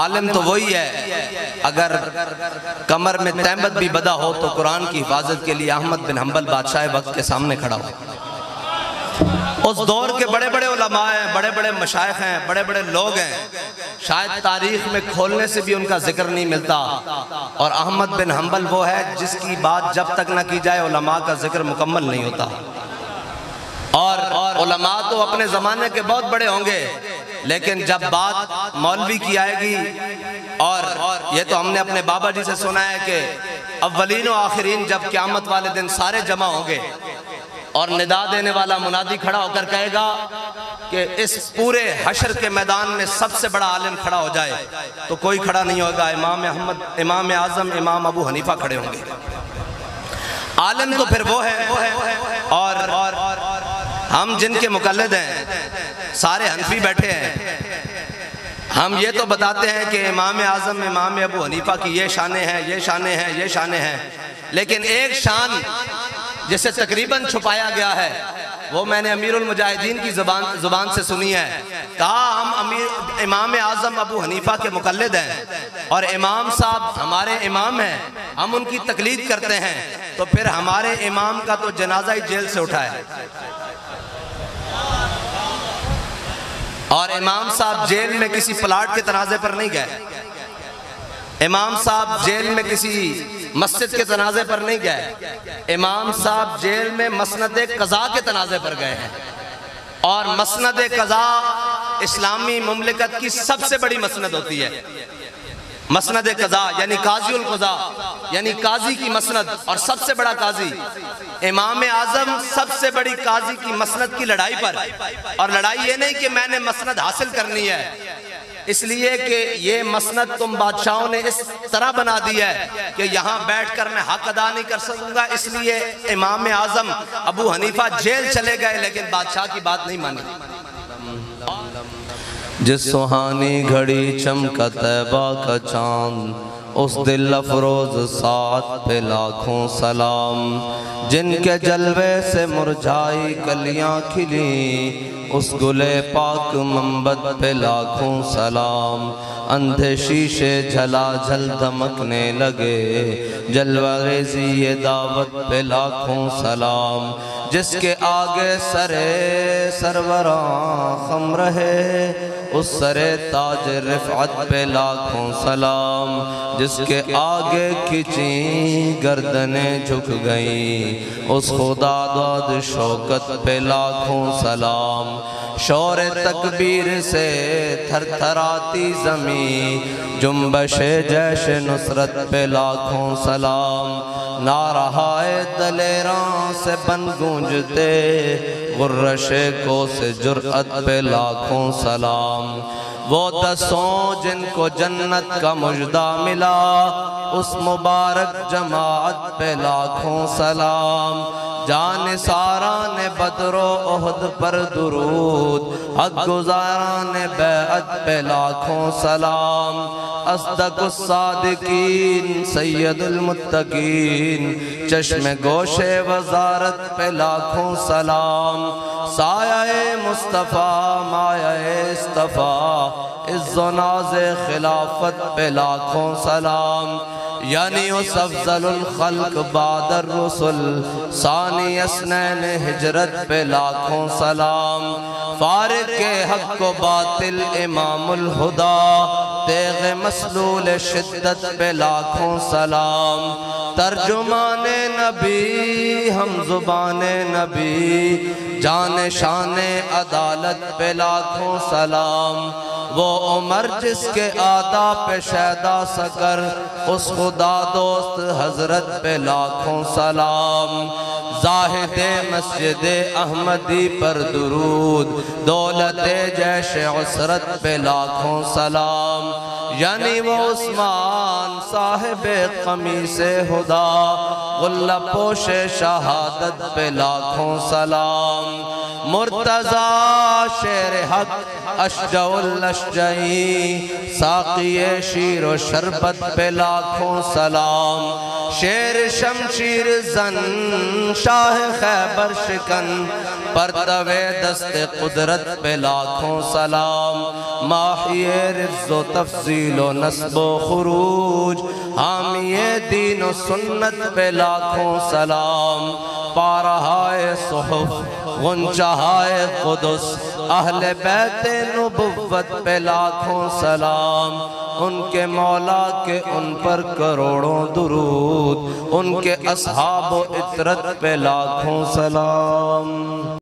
عالم تو وہی ہے، اگر کمر میں تہمت بھی بدا ہو تو قرآن کی حفاظت کے لیے احمد بن حنبل بادشاہ وقت کے سامنے کھڑا ہو۔ اس دور کے بڑے بڑے علماء ہیں، بڑے بڑے مشائخ ہیں، بڑے بڑے لوگ ہیں، شاید تاریخ میں کھولنے سے بھی ان کا ذکر نہیں ملتا، اور احمد بن حنبل وہ ہے جس کی بات جب تک نہ کی جائے علماء کا ذکر مکمل نہیں ہوتا۔ اور علماء تو اپنے زمانے کے بہت بڑے ہوں گے، لیکن جب بات مولوی کی آئے گی، اور یہ تو ہم نے اپنے بابا جی سے سنا ہے کہ اولین و آخرین جب قیامت والے دن سارے جمع ہوں گے اور ندا دینے والا منادی کھڑا ہو کر کہے گا کہ اس پورے حشر کے میدان میں سب سے بڑا عالم کھڑا ہو جائے، تو کوئی کھڑا نہیں ہوگا، امام اعظم امام ابو حنیفہ کھڑے ہوں گے۔ عالم تو پھر وہ ہے، اور ہم جن کے مقلد ہیں سارے حنفی بیٹھے ہیں، ہم یہ تو بتاتے ہیں کہ امام اعظم امام ابو حنیفہ کی یہ شانیں ہیں، یہ شانیں ہیں، یہ شانیں ہیں، لیکن ایک شان جسے تقریباً چھپایا گیا ہے وہ میں نے امیر المجاہدین کی زبان سے سنی ہے۔ کہا ہم امام اعظم ابو حنیفہ کے مقلد ہیں، اور امام صاحب ہمارے امام ہیں، ہم ان کی تقلید کرتے ہیں، تو پھر ہمارے امام کا تو جنازہ ہی جیل سے اٹھا ہے، اور امام صاحب جیل میں کسی پلاٹ کے تنازع پر نہیں گئے، امام صاحب جیل میں کسی مسجد کے تنازع پر نہیں گئے، امام صاحب جیل میں مسند قضا کے تنازع پر گئے ہیں، اور مسند قضا اسلامی مملکت کی سب سے بڑی مسند ہوتی ہے۔ مسند قضا یعنی قاضی القضا، یعنی قاضی کی مسند، اور سب سے بڑا قاضی امام اعظم سب سے بڑی قاضی کی مسند کی لڑائی پر، اور لڑائی یہ نہیں کہ میں نے مسند حاصل کرنی ہے، اس لیے کہ یہ مسند تم بادشاہوں نے اس طرح بنا دی ہے کہ یہاں بیٹھ کر میں حق ادا نہیں کر سکوں گا، اس لیے امام اعظم ابو حنیفہ جیل چلے گئے لیکن بادشاہ کی بات نہیں مانی۔ جس سہانی گھڑی چمکا طیبہ کا چاند، اس دل افروز ساعت پہ لاکھوں سلام، جن کے جلوے سے مرجھائی کلیاں کھلیں، اس گلے پاک منبت پہ لاکھوں سلام، اندھے شیشے جھلا جھل دمکنے لگے، جلوہ ریزی یہ دعوت پہ لاکھوں سلام، جس کے آگے سرے سروراں خم رہے، اس سرے تاج رفعت پہ لاکھوں سلام، جس کے آگے کھچیں گردنیں جھک گئیں، اس خدا داد شوکت پہ لاکھوں سلام، شور تکبیر سے تھر تھراتی زمین، جنبش جیش نصرت پہ لاکھوں سلام، نعرہائے دلیراں سے بن گونجتے، غرش کو سے جرأت پہ لاکھوں سلام، وہ دسوں جن کو جنت کا مجدہ ملا، اس مبارک جماعت پہ لاکھوں سلام، جان ساران بدر و احد پر درود، حق گزاران بیعت پہ لاکھوں سلام، اصدق الصادقین سید المتقین، چشم گوش وزارت پہ لاکھوں سلام، سایہ مصطفیٰ مایہ اصطفیٰ، عز و ناز خلافت پہ لاکھوں سلام، یعنی اس افضل الخلق بعد الرسل، ثانی اسنین ہجرت پہ لاکھوں سلام، فارق حق و باطل امام الہدا، تیغ مسلول شدت پہ لاکھوں سلام، ترجمان نبی ہم زبان نبی، جان شان عدالت پہ لاکھوں سلام، وہ عمر جس کے آدھا پہ شیدا سکر، اس خدا دوست حضرت پہ لاکھوں سلام، زاہد مسجد احمدی پر درود، دولت جیش عسرت پہ لاکھوں سلام، یعنی وہ عثمان صاحب قمیص خدا، غلہ پوش شہادت پہ لاکھوں سلام، مرتضی شیر حق اشجع الاشجعی، ساقی شیر و شربت پہ لاکھوں سلام، شیر شمشیر زن شاہ خیبر شکن، پرتوے دست قدرت پہ لاکھوں سلام، ماحی رفظ و تفضیل و نسب و خروج، حامی دین و سنت پہ لاکھوں سلام، پارہائے صحف غنچہائے قدس، اہل بیت نبوت پہ لاکھوں سلام، ان کے مولا کے ان پر کروڑوں درود، ان کے اصحاب و عطرت پہ لاکھوں سلام۔